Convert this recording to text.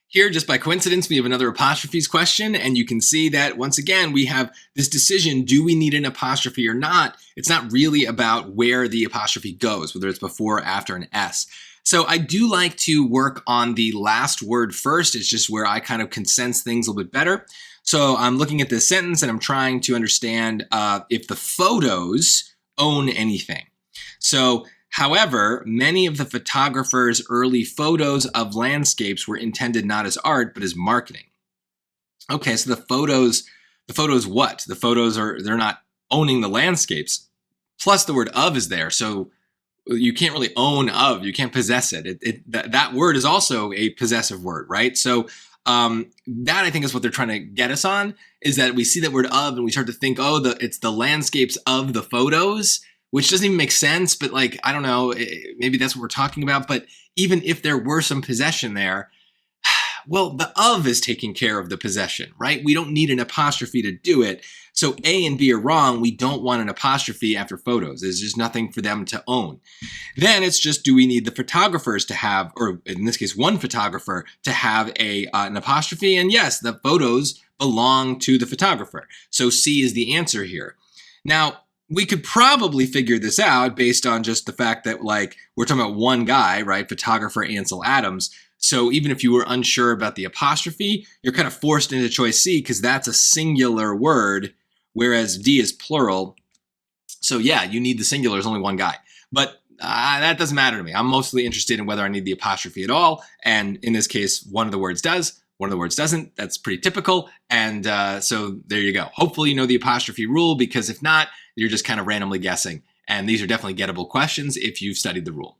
Here, just by coincidence, we have another apostrophes question, and you can see that once again, we have this decision, do we need an apostrophe or not? It's not really about where the apostrophe goes, whether it's before or after an S. So I do like to work on the last word first. It's just where I kind of can sense things a little bit better. So I'm looking at this sentence and I'm trying to understand if the photos own anything. So however, many of the photographer's early photos of landscapes were intended not as art, but as marketing. Okay, so the photos what? The photos they're not owning the landscapes. Plus the word of is there. So you can't really own of, you can't possess it. That word is also a possessive word, right? So that I think is what they're trying to get us on, is that we see that word of and we start to think, oh, it's the landscapes of the photos, which doesn't even make sense, but like, I don't know, maybe that's what we're talking about. But even if there were some possession there, well, the of is taking care of the possession, right? We don't need an apostrophe to do it. So A and B are wrong. We don't want an apostrophe after photos. There's just nothing for them to own. Then it's just, do we need the photographers to have, or in this case, one photographer to have an apostrophe? And yes, the photos belong to the photographer. So C is the answer here. Now, we could probably figure this out based on just the fact that, like, we're talking about one guy, right? Photographer Ansel Adams. So even if you were unsure about the apostrophe, you're kind of forced into choice C because that's a singular word, whereas D is plural. So yeah, you need the singular. There's only one guy. But that doesn't matter to me. I'm mostly interested in whether I need the apostrophe at all. And in this case, one of the words does. One of the words doesn't. That's pretty typical. And so there you go. Hopefully you know the apostrophe rule, because if not, you're just kind of randomly guessing. And these are definitely gettable questions if you've studied the rule.